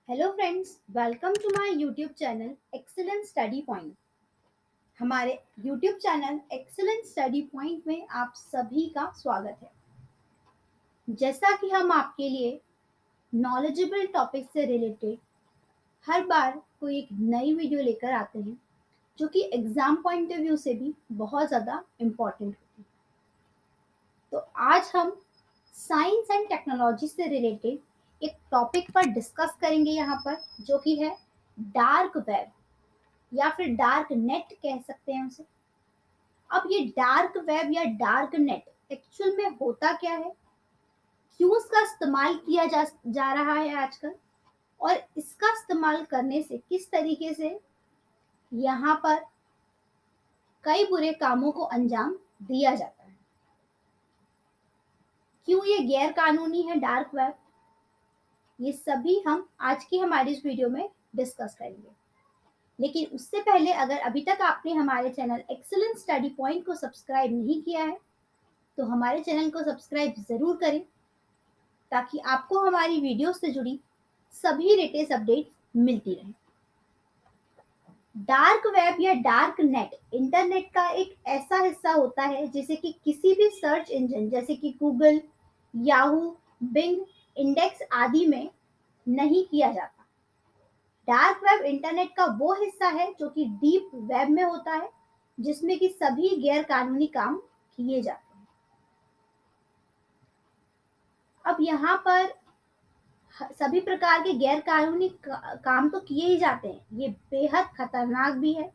Hello friends, welcome to my YouTube channel excellent study point. हमारे YouTube channel excellent study point में आप सभी का स्वागत है। जैसा कि हम आपके लिए नॉलेजेबल टॉपिक से रिलेटेड हर बार कोई एक नई वीडियो लेकर आते हैं जो कि एग्जाम पॉइंट ऑफ व्यू से भी बहुत ज़्यादा इम्पोर्टेंट होती है। तो आज हम साइंस एंड टेक्नोलॉजी से रिलेटेड एक टॉपिक पर डिस्कस करेंगे यहाँ पर, जो कि है डार्क वेब या फिर डार्क नेट कह सकते हैं उसे। अब ये डार्क वेब या डार्क नेट एक्चुअल में होता क्या है, क्यों इसका इस्तेमाल किया जा रहा है आजकल, और इसका इस्तेमाल करने से किस तरीके से यहाँ पर कई बुरे कामों को अंजाम दिया जाता है। क्यों ये गैर कानूनी है डार्क वेब, ये सभी हम आज की हमारी इस वीडियो में डिस्कस करेंगे। लेकिन उससे पहले, अगर अभी तक आपने हमारे चैनल एक्सीलेंट स्टडी पॉइंट को सब्सक्राइब नहीं किया है तो हमारे चैनल को सब्सक्राइब ज़रूर करें, ताकि आपको हमारी वीडियो से जुड़ी सभी लेटेस्ट अपडेट मिलती रहे। डार्क वेब या डार्क नेट इंटरनेट का एक ऐसा हिस्सा होता है जिसे कि किसी भी सर्च इंजन जैसे कि गूगल, याहू, बिंग, इंडेक्स आदि में नहीं किया जाता। डार्क वेब इंटरनेट का वो हिस्सा है जो कि डीप वेब में होता है, जिसमें कि सभी गैर कानूनी काम किए जाते हैं। अब यहाँ पर सभी प्रकार के गैर कानूनी काम तो किए ही जाते हैं, ये बेहद खतरनाक भी है।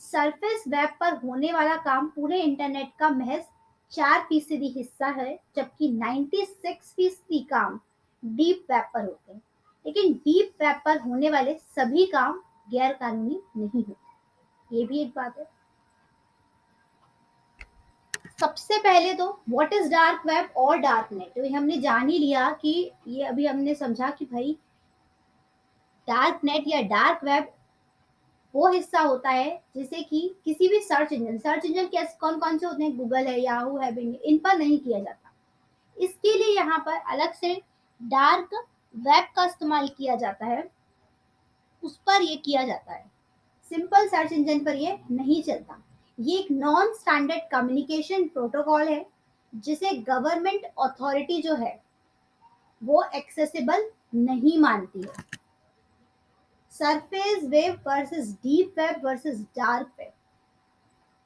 सरफेस वेब पर होने वाला काम पूरे इंटरनेट का महज 4% हिस्सा है, जबकि 96% काम डीप वेब पर होते हैं। लेकिन डीप वेब पर होने वाले सभी काम गैर कानूनी नहीं होते, ये भी एक बात है। सबसे पहले तो व्हाट इज डार्क वेब और डार्क नेट, तो हमने जान ही लिया कि ये अभी हमने समझा कि भाई डार्क नेट या डार्क वेब वो हिस्सा होता है जिसे कि किसी भी सर्च इंजन कैसे कौन कौन से होते हैं, गूगल है, याहू है, बिंग, इन पर नहीं किया जाता। इसके लिए यहाँ पर अलग से डार्क वेब का इस्तेमाल किया जाता है, उस पर ये किया जाता है। सिंपल सर्च इंजन पर ये नहीं चलता। ये एक नॉन स्टैंडर्ड कम्युनिकेशन प्रोटोकॉल है जिसे गवर्नमेंट अथॉरिटी जो है वो एक्सेसिबल नहीं मानती है। Surface web versus deep web versus dark web.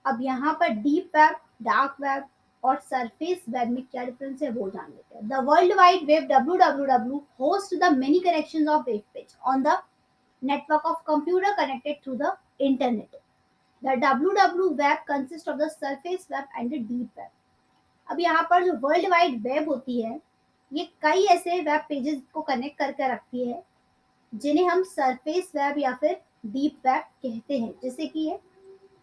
अब यहाँ पर डीप वेब, डार्क वेब और सरफेस वेब में क्या डिफरेंस है वो जान लेते हैं। The world wide web www host the many connections of web page on the network of computer connected through the internet. The www web consists of the surface web and the deep web. अब यहाँ पर जो world wide web होती है, ये कई ऐसे web pages को कनेक्ट करके रखती है जिन्हें हम सरफेस वेब या फिर डीप वेब कहते हैं। जैसे कि ये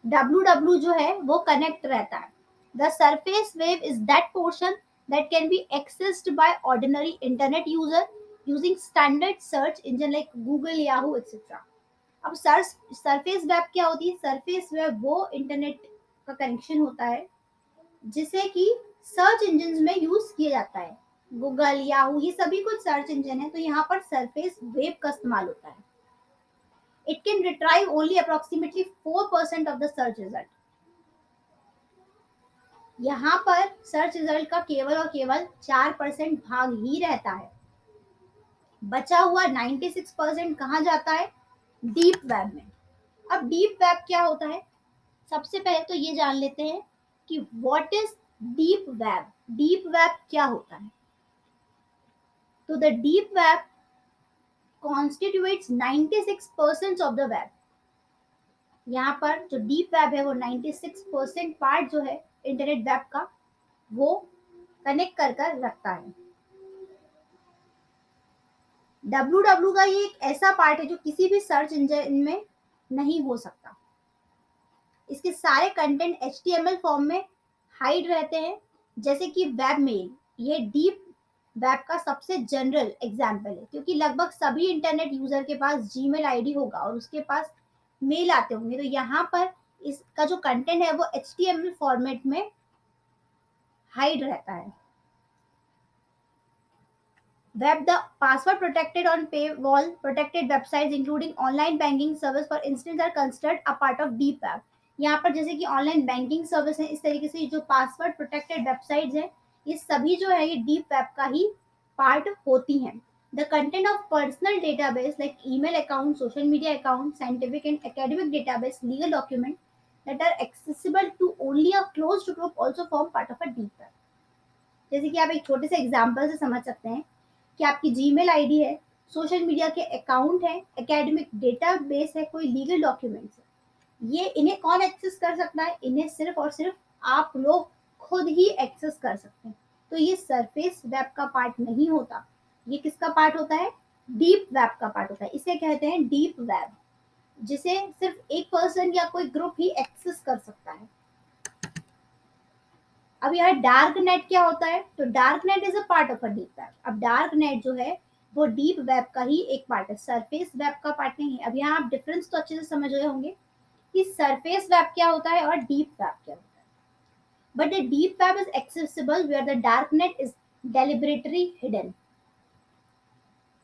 www जो है वो कनेक्ट रहता है। The surface wave is that portion that can be accessed by ordinary internet user using standard search engine like Google, Yahoo etcetera. अब सरफेस वेब क्या होती है? सरफेस वेब वो इंटरनेट का कनेक्शन होता है जिसे कि सर्च इंजन में यूज किया जाता है। गूगल, याहू, ये सभी कुछ सर्च इंजन है, तो यहाँ पर सरफेस वेब का इस्तेमाल होता है। It can retrieve only approximately 4% of the search result. यहाँ पर सर्च रिजल्ट का केवल और केवल 4% भाग ही रहता है। बचा हुआ 96% कहाँ जाता है? डीप वेब में। अब डीप वेब क्या होता है? सबसे पहले तो ये जान लेते हैं कि what is deep web. Deep web क्या होता है? तो the deep web constitutes 96% of the web. यहाँ पर जो डीप वेब है वो 96% पार्ट जो है इंटरनेट वेब का, वो कनेक्ट कर कर रखता है। www का ये एक ऐसा पार्ट है जो किसी भी सर्च इंजन में नहीं हो सकता। इसके सारे कंटेंट HTML फॉर्म में हाइड रहते हैं, जैसे कि वेब मेल। ये डीप वेब का सबसे जनरल एग्जाम्पल है, क्योंकि लगभग सभी इंटरनेट यूजर के पास जीमेल आईडी होगा और उसके पास मेल आते होंगे, तो यहाँ पर इसका जो कंटेंट है वो HTML फॉर्मेट में हाइड रहता है। Web, the password protected on paywall protected websites including online banking service for instance are considered a part of deep web. यहाँ पर जैसे कि ऑनलाइन बैंकिंग सर्विस है, इस तरीके से जो पासवर्ड प्रोटेक्टेड वेबसाइट्स हैं, ये सभी जो है ये डीप वेब का ही पार्ट होती हैं. The content of personal database like email account, social media account, scientific and academic database, legal document that are accessible to only a closed group also form part of a deep web. जैसे कि आप एक छोटे से example से समझ सकते हैं कि आपकी जीमेल आईडी है, सोशल मीडिया के अकाउंट है, एकेडमिक डेटाबेस है, कोई लीगल डॉक्यूमेंट्स है, ये इन्हें कौन एक्सेस कर सकता है? इन्हें सिर्फ और सिर्फ आप लोग खुद ही एक्सेस कर सकते हैं. तो ये सरफेस वेब का पार्ट नहीं होता. ये किसका पार्ट होता है? डीप वेब का पार्ट होता है. इसे कहते हैं डीप वेब, जिसे सिर्फ एक पर्सन या कोई ग्रुप ही एक्सेस कर सकता है. अब यहाँ डार्क नेट क्या होता है? तो dark net is a part of a deep web. अब डार्क नेट जो है वो डीप वेब का ही एक पार्ट है, सरफेस वेब का पार्ट नहीं है. अब यहाँ आप डिफरेंस तो अच्छे से समझ रहे होंगे कि सरफेस वेब क्या होता है और डीप वेब क्या होता है. But the deep web is accessible where the dark net is deliberately hidden.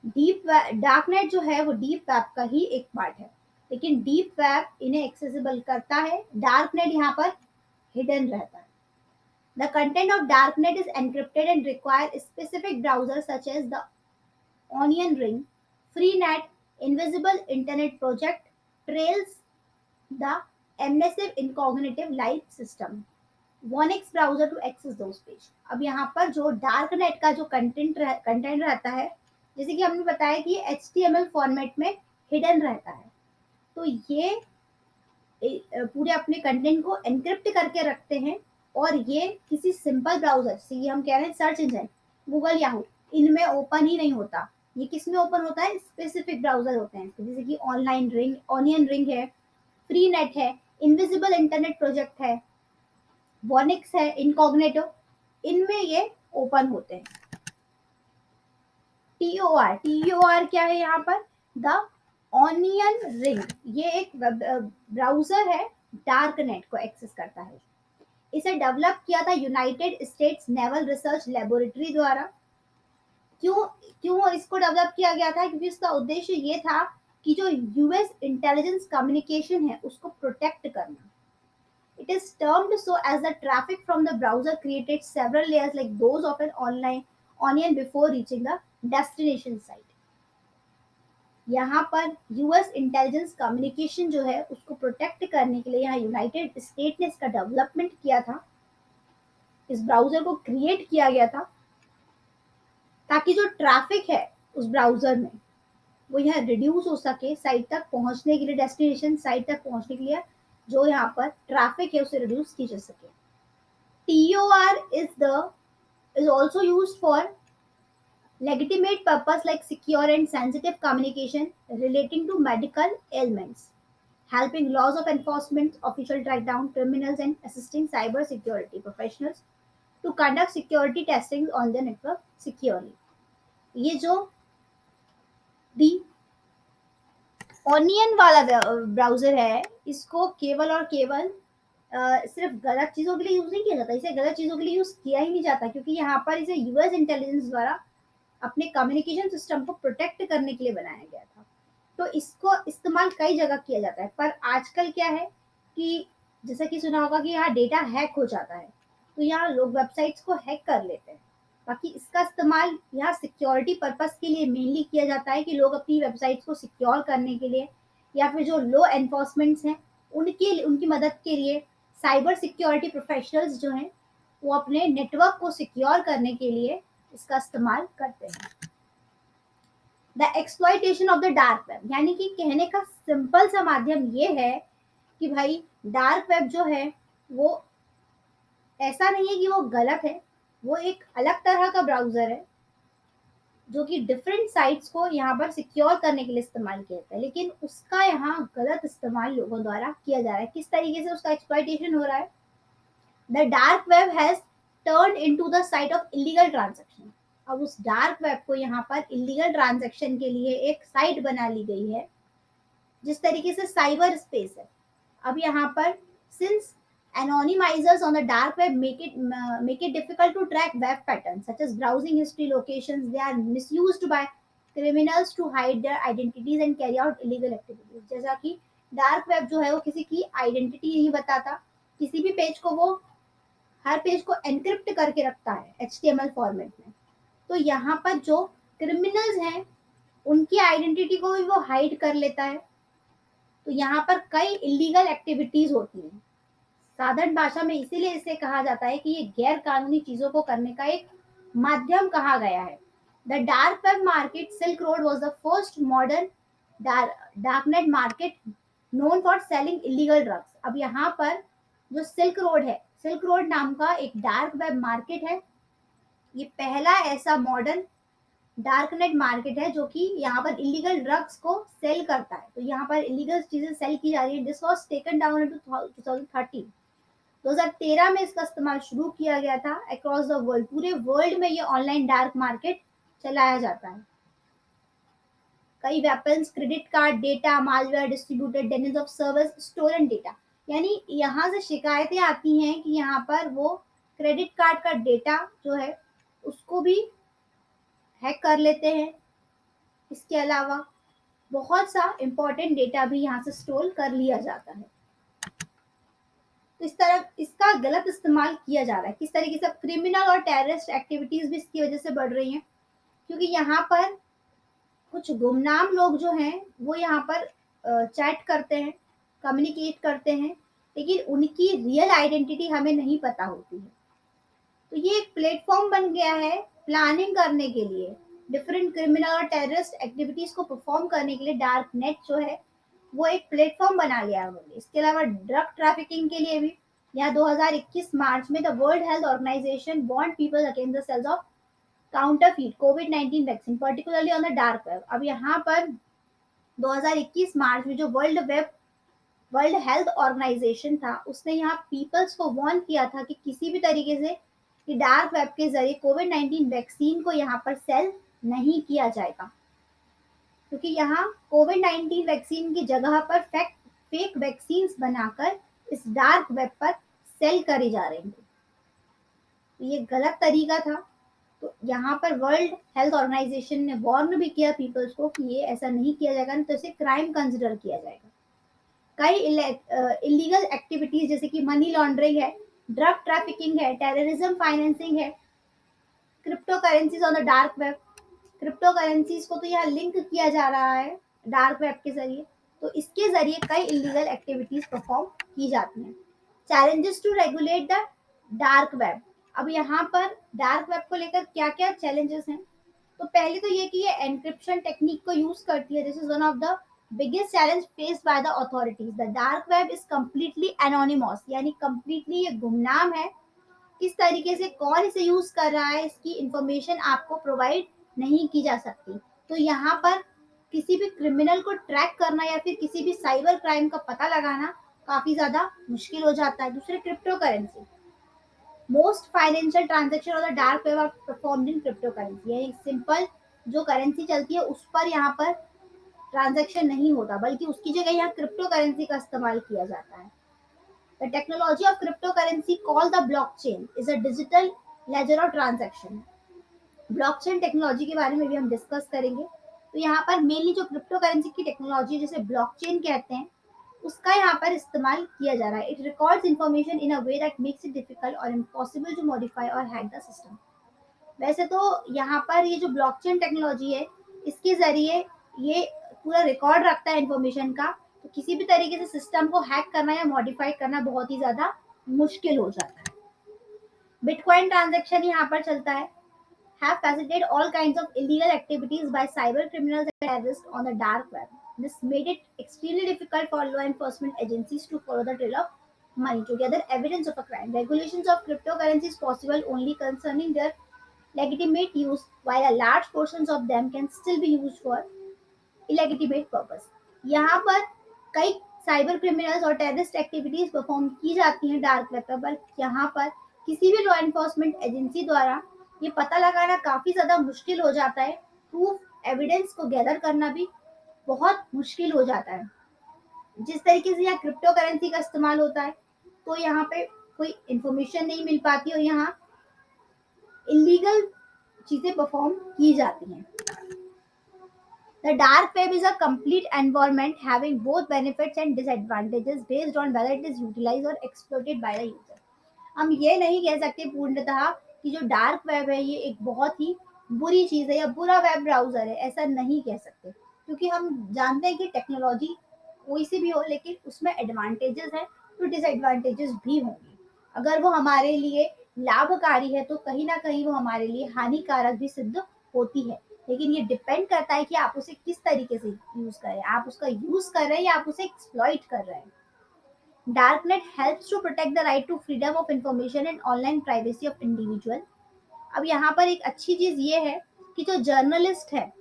Dark net जो है वो डीप वेब का ही एक पार्ट है, लेकिन डीप वेब इन्हें एक्सेसिबल करता है, डार्क नेट यहाँ पर हिडन रहता है. The content of darknet is encrypted and require specific browsers such as the Onion Ring, Freenet, Invisible Internet Project, Trails, the Massive Incognito Light System, Vonix browser to access those page. अब यहाँ पर जो dark net का जो content रहता है, जैसे कि हमने बताया कि ये HTML फॉर्मेट में हिडन रहता है, तो ये पूरे अपने कंटेंट को एनक्रिप्ट करके रखते हैं और ये किसी सिंपल ब्राउजर से, ये हम कह रहे हैं सर्च इंजन, गूगल, याहू, इनमें ओपन ही नहीं होता. ये किस में ओपन होता है? स्पेसिफिक ब्राउजर होते हैं, जैसे कि ऑनलाइन रिंग, ऑनियन रिंग है, फ्री नेट है, इनविजिबल इंटरनेट प्रोजेक्ट है, वॉनिक्स है, इनकॉग्नेटो, इनमें ये ओपन होते हैं. टीओआर क्या है यहाँ पर? द ऑनियन रिंग, ये एक ब्राउजर है, डार्क नेट को एक्सेस करता है. इसे डेवलप किया था United states naval research laboratory द्वारा. क्यों क्यों इसको डेवलप किया गया था? क्योंकि इसका उद्देश्य ये था कि जो यूएस इंटेलिजेंस कम्युनिकेशन है उसको प्रोटेक्ट करना. It is termed so as the traffic from the browser created several layers like those of an online onion before reaching the destination site. यहाँ पर यूएस इंटेलिजेंस कम्युनिकेशन जो है उसको protect करने के लिए यहाँ यूनाइटेड स्टेट ने इसका डेवलपमेंट किया था, इस ब्राउजर को क्रिएट किया गया था ताकि जो ट्रैफिक है उस ब्राउजर में वो यहाँ रिड्यूस हो सके, साइट तक पहुंचने के लिए, डेस्टिनेशन साइट तक पहुंचने के लिए जो यहाँ पर ट्रैफिक है उसे रिड्यूस की जा सके. TOR is also used for legitimate purpose like secure and sensitive communication relating to medical ailments, helping laws of enforcement, official track down criminals and assisting cyber security professionals to conduct security testing on the network securely. ये जो दी onion वाला browser है, इसको केवल और केवल सिर्फ गलत चीजों के लिए यूज नहीं किया जाता, इसे गलत चीजों के लिए यूज किया ही नहीं जाता, क्योंकि यहाँ पर इसे यूएस इंटेलिजेंस द्वारा अपने कम्युनिकेशन सिस्टम को प्रोटेक्ट करने के लिए बनाया गया था. तो इसको इस्तेमाल कई जगह किया जाता है, पर आजकल क्या है कि जैसा कि सुना होगा कि यहाँ डेटा हैक हो जाता है, तो यहाँ लोग वेबसाइट्स को हैक कर लेते हैं. बाकी इसका इस्तेमाल यहाँ सिक्योरिटी पर्पस के लिए मेनली किया जाता है कि लोग अपनी वेबसाइट्स को सिक्योर करने के लिए, या फिर जो लॉ एनफोर्समेंट्स हैं उनकी मदद के लिए साइबर सिक्योरिटी प्रोफेशनल्स जो हैं वो अपने नेटवर्क को सिक्योर करने के लिए इसका इस्तेमाल करते हैं. The exploitation of the dark web, यानी कि कहने का सिंपल सा माध्यम ये है कि भाई डार्क वेब जो है वो ऐसा नहीं है कि वो गलत है, वो एक अलग तरह का ब्राउजर है जो कि डिफरेंट साइट्स को यहाँ पर सिक्योर करने के लिए इस्तेमाल किया जाता है, लेकिन उसका यहाँ गलत इस्तेमाल लोगों द्वारा किया जा रहा है. किस तरीके से उसका एक्सप्लॉयटेशन हो रहा है? The dark web has turn into the site of illegal transaction. अब उस डार्क वेब को यहाँ पर इलीगल ट्रांजैक्शन के लिए एक साइट बना ली गई है, जिस तरीके से साइबर स्पेस है. अब यहाँ पर since Anonymizers on the dark web make it difficult to track web patterns such as browsing history, locations. They are misused by criminals to hide their identities and carry out illegal activities. जैसा कि dark web जो है वो किसी की identity नहीं बताता, किसी भी पेज को वो हर पेज को एनक्रिप्ट करके रखता है HTML फॉर्मेट में। तो यहाँ पर जो क्रिमिनल्स हैं उनकी आइडेंटिटी को भी वो हाइड कर लेता है। तो यहाँ पर कई इलीगल एक्टिविटीज होती हैं। साधारण भाषा में इसीलिए इसे कहा जाता है कि ये गैर कानूनी चीजों को करने का एक माध्यम कहा गया है। The dark web market silk road was the first modern darknet market known for selling illegal drugs. अब यहाँ पर जो सिल्क रोड है, सिल्क रोड नाम का एक डार्क वेब मार्केट है। ये पहला ऐसा मॉडर्न डार्कनेट मार्केट है जो कि यहाँ पर इलीगल ड्रग्स को सेल करता है। तो यहाँ पर इलीगल चीजें सेल की जा रही है। This was taken down in 2013। 2013 में इसका इस्तेमाल शुरू किया गया था अक्रॉस द वर्ल्ड। पूरे वर्ल्ड में ये ऑनलाइन डार्क मार्केट चलाया जाता है। कई weapons, credit card data, malware distributed, denial of service, stolen data. यानी यहाँ से शिकायतें आती हैं कि यहाँ पर वो क्रेडिट कार्ड का डेटा जो है उसको भी हैक कर लेते हैं। इसके अलावा बहुत सा इंपॉर्टेंट डेटा भी यहाँ से स्टोर कर लिया जाता है। तो इस तरह इसका गलत इस्तेमाल किया जा रहा है। किस तरीके से अब क्रिमिनल और टेररिस्ट एक्टिविटीज भी इसकी वजह से बढ़ रही हैं, क्योंकि यहाँ पर कुछ गुमनाम लोग जो हैं वो यहाँ पर चैट करते हैं, कम्युनिकेट करते हैं, लेकिन उनकी रियल आइडेंटिटी हमें नहीं पता होती है। तो ये एक प्लेटफॉर्म बन गया है प्लानिंग करने के लिए, डिफरेंट क्रिमिनल और टेररिस्ट एक्टिविटीज को परफॉर्म करने के लिए डार्क नेट जो है वो एक प्लेटफॉर्म बना लिया है उन्होंने। इसके अलावा ड्रग ट्रैफिकिंग के लिए भी यहाँ 2021 मार्च में the world health organization warned people against the sales of counterfeit कोविड-19 vaccine particularly on the dark web. अब यहाँ पर 2021 मार्च में जो वर्ल्ड हेल्थ ऑर्गेनाइजेशन था उसने यहाँ पीपल्स को वार्न किया था कि किसी भी तरीके से कि डार्क वेब के जरिए कोविड-19 वैक्सीन को यहाँ पर सेल नहीं किया जाएगा, क्योंकि यहाँ कोविड-19 वैक्सीन की जगह पर फेक वैक्सीन बनाकर इस डार्क वेब पर सेल करी जा रही थी। तो ये गलत तरीका था। तो यहाँ पर वर्ल्ड हेल्थ ऑर्गेनाइजेशन ने वार्न भी किया पीपल्स को कि ये ऐसा नहीं किया जाएगा, नहीं तो इसे क्राइम कंसिडर किया जाएगा। कई इलीगल एक्टिविटीज जैसे कि मनी लॉन्ड्रिंग है, ड्रग ट्रैफिकिंग है, टेररिज्म फाइनेंसिंग है, crypto currencies on the dark web. Crypto currencies को तो यहाँ लिंक किया जा रहा है डार्क वेब के जरिए, तो इसके जरिए कई इलीगल एक्टिविटीज परफॉर्म की जाती हैं। Challenges to regulate the dark web. अब यहाँ पर डार्क वेब को लेकर क्या क्या चैलेंजेस हैं? तो पहले तो ये कि ये एनक्रिप्शन टेक्निक को यूज करती है। This is one of the biggest challenge faced by the authorities. The dark web is completely anonymous, यानी कम्प्लीटली ये गुमनाम है। किस तरीके से कौन इसे यूज कर रहा है इसकी इंफॉर्मेशन आपको प्रोवाइड नहीं की जा सकती। तो यहाँ पर किसी भी क्रिमिनल को ट्रैक करना या फिर किसी भी साइबर क्राइम का पता लगाना काफी ज्यादा मुश्किल हो जाता है। दूसरे cryptocurrency, most financial transaction और the dark web are performed in cryptocurrency. यानी सिंपल जो करेंसी चलती है उस पर यहाँ पर ट्रांजेक्शन नहीं होता, बल्कि उसकी जगह यहाँ क्रिप्टो करेंसी का इस्तेमाल किया जाता है। The technology of cryptocurrency called the blockchain is a digital ledger of transaction. Blockchain technology के बारे में भी हम डिस्कस करेंगे। तो यहाँ पर मेनली जो क्रिप्टो करेंसी की टेक्नोलॉजी जिसे ब्लॉकचेन कहते हैं उसका यहाँ पर इस्तेमाल किया जा रहा है। It records information in a way that makes it difficult और इम्पॉसिबल टू मॉडिफाई और हैक द सिस्टम। वैसे तो यहाँ पर ये जो ब्लॉकचेन टेक्नोलॉजी है इसके जरिए ये पूरा रिकॉर्ड रखता है इंफॉर्मेशन का, तो किसी भी तरीके से सिस्टम को हैक करना या मॉडिफाई करना बहुत ही ज्यादा मुश्किल हो जाता है। बिटकॉइन ट्रांजैक्शन यहाँ पर चलता है। Have facilitated all kinds of illegal activities by cyber criminals and terrorists on the dark web. This made it extremely difficult for law enforcement agencies to follow the trail of money to gather evidence of a crime. Regulations of cryptocurrencies possible only concerning their legitimate use, while a large portions of them can still be used for illegitimate purpose. यहाँ पर कई cyber criminals और terrorist activities perform की जाती हैं dark web पर यहाँ पर किसी भी लॉ एनफोर्समेंट एजेंसी द्वारा ये पता लगाना काफी ज्यादा मुश्किल हो जाता है। प्रूफ एविडेंस को गैदर करना भी बहुत मुश्किल हो जाता है। जिस तरीके से यहाँ क्रिप्टो करेंसी का इस्तेमाल होता है तो यहाँ पे कोई इंफॉर्मेशन नहीं मिल पाती और यहाँ इलीगल चीजें परफॉर्म की जाती हैं। The dark web is a complete environment having both benefits and disadvantages based on whether it is utilized or exploited by the user. हम ये नहीं कह सकते पूर्णतः कि जो डार्क वेब है ये एक बहुत ही बुरी चीज है या बुरा वेब ब्राउजर है, ऐसा नहीं कह सकते, क्योंकि हम जानते हैं कि टेक्नोलॉजी कोई सी भी हो लेकिन उसमें एडवांटेजेस है तो डिसएडवांटेजेस भी होंगे। अगर वो हमारे लिए लाभकारी है तो कहीं ना कहीं वो हमारे लिए हानिकारक भी सिद्ध होती है। लेकिन ये डिपेंड करता है कि आप उसे किस तरीके से यूज करें, आप उसका यूज कर रहे हैं या आप उसे एक्सप्लॉइट कर रहे हैं। Darknet helps to protect the right to freedom of information and online privacy of individual. अब यहाँ पर एक अच्छी चीज ये है कि जो जर्नलिस्ट है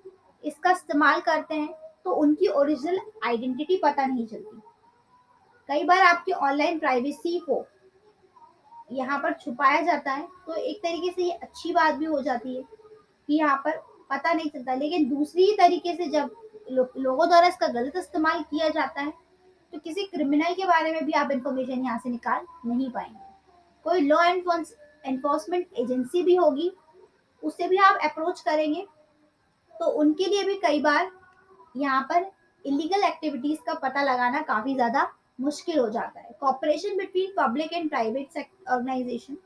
इसका इस्तेमाल करते हैं तो उनकी ओरिजिनल आइडेंटिटी पता नहीं चलती। कई बार आपकी ऑनलाइन प्राइवेसी को यहाँ पर छुपाया जाता है तो एक तरीके से ये अच्छी बात भी हो जाती है कि यहाँ पर पता नहीं चलता, लेकिन दूसरी ही तरीके से जब लोगों द्वारा इसका गलत इस्तेमाल किया जाता है तो किसी क्रिमिनल के बारे में भी आप इंफॉर्मेशन यहाँ से निकाल नहीं पाएंगे। कोई लॉ एनफोर्समेंट एजेंसी भी होगी, उससे भी आप अप्रोच करेंगे तो उनके लिए भी कई बार यहाँ पर इलीगल एक्टिविटीज का पता लगाना काफी ज्यादा मुश्किल हो जाता है। Cooperation between public and private organization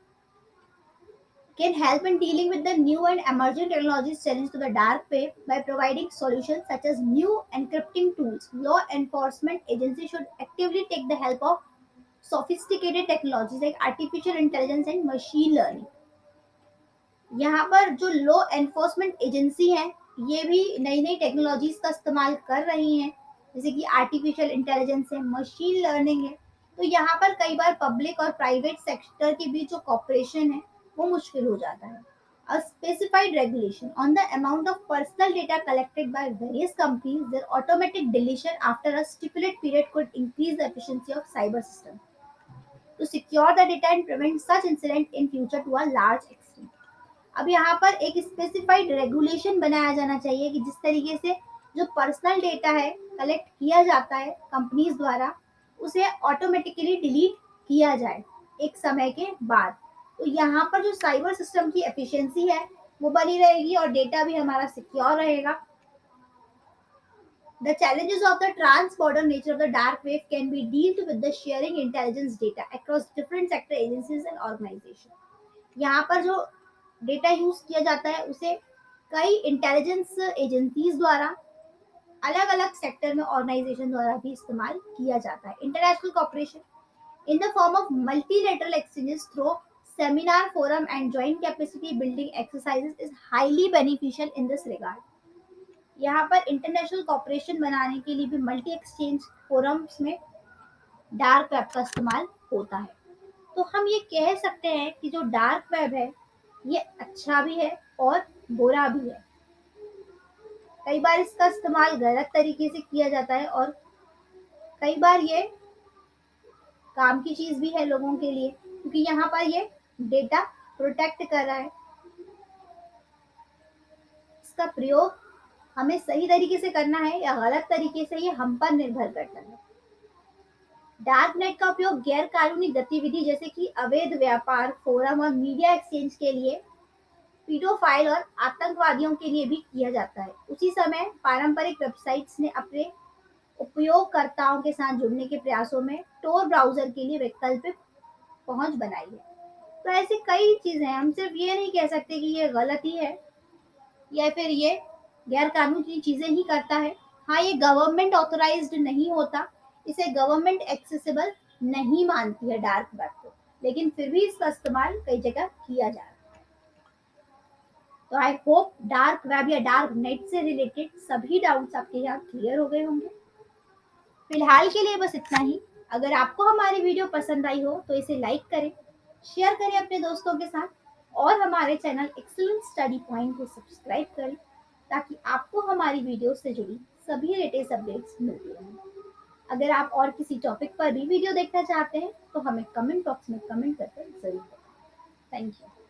can help in dealing with the new and emerging technologies challenge to the dark web by providing solutions such as new encrypting tools. Law enforcement agencies should actively take the help of sophisticated technologies like artificial intelligence and machine learning. यहाँ पर जो law enforcement agency है ये भी नई नई technologies का इस्तेमाल कर रही हैं, जैसे कि आर्टिफिशियल इंटेलिजेंस है, मशीन लर्निंग है। तो यहाँ पर कई बार पब्लिक और प्राइवेट सेक्टर के बीच जो कॉपरेशन है वो मुश्किल हो जाता है। A specified regulation on the amount of personal data collected by various companies, their automatic deletion after a stipulated period could increase the efficiency of cyber system to secure the data and prevent such incident in future to a large extent. अब यहाँ पर एक specified regulation बनाया जाना चाहिए कि जिस तरीके से जो पर्सनल डेटा है कलेक्ट किया जाता है कंपनीज द्वारा उसे ऑटोमेटिकली डिलीट किया जाए एक समय के बाद। तो यहाँ पर जो साइबर सिस्टम की एफिशिएंसी है वो बनी रहेगी और डेटा भी हमारा सिक्योर रहेगा। The challenges of the trans-border nature of the dark web can be dealt with the sharing intelligence data across different sector agencies and organizations. यहाँ पर जो डेटा यूज किया जाता है उसे कई इंटेलिजेंस एजेंसीज द्वारा अलग अलग सेक्टर में ऑर्गेनाइजेशन द्वारा भी इस्तेमाल किया जाता है। International cooperation in the form of multilateral exchanges through seminar forum and joint capacity building exercises is highly beneficial in this regard. यहाँ पर इंटरनेशनल कॉपरेशन बनाने के लिए भी मल्टी एक्सचेंज फोरम्स में डार्क वेब का इस्तेमाल होता है। तो हम ये कह सकते हैं कि जो डार्क वेब है ये अच्छा भी है और बुरा भी है। कई बार इसका इस्तेमाल गलत तरीके से किया जाता है और कई बार ये काम की चीज भी है लोगों के लिए, क्योंकि यहाँ पर ये डेटा प्रोटेक्ट कर रहा है। इसका प्रयोग हमें सही तरीके से करना है या गलत तरीके से ये हम पर निर्भर करता है। डार्क नेट का उपयोग गैर कानूनी गतिविधि जैसे कि अवैध व्यापार, फोरम और मीडिया एक्सचेंज के लिए, पीडोफाइल और आतंकवादियों के लिए भी किया जाता है। उसी समय पारंपरिक वेबसाइट्स ने अपने उपयोगकर्ताओं के साथ जुड़ने के प्रयासों में टोर ब्राउजर के लिए वैकल्पिक पहुंच बनाई है। तो ऐसी कई चीजें हैं, हम सिर्फ ये नहीं कह सकते कि ये गलत ही है या फिर ये गैर कानूनी चीजें ही करता है। हाँ, ये गवर्नमेंट ऑथोराइज्ड नहीं होता, इसे गवर्नमेंट एक्सेसिबल नहीं मानती है डार्क वेब को, लेकिन फिर भी इसका इस्तेमाल कई जगह किया जा रहा है। तो आई होप डार्क वेब या डार्क नेट से रिलेटेड सभी डाउट्स आपके यहाँ क्लियर हो गए होंगे। फिलहाल के लिए बस इतना ही। अगर आपको हमारी वीडियो पसंद आई हो तो इसे लाइक करें, शेयर करें अपने दोस्तों के साथ और हमारे चैनल एक्सीलेंट स्टडी पॉइंट को सब्सक्राइब करें ताकि आपको हमारी वीडियो से जुड़ी सभी लेटेस्ट अपडेट्स मिलती रहें। अगर आप और किसी टॉपिक पर भी वीडियो देखना चाहते हैं तो हमें कमेंट बॉक्स में कमेंट करके जरूर बताएं। Thank you.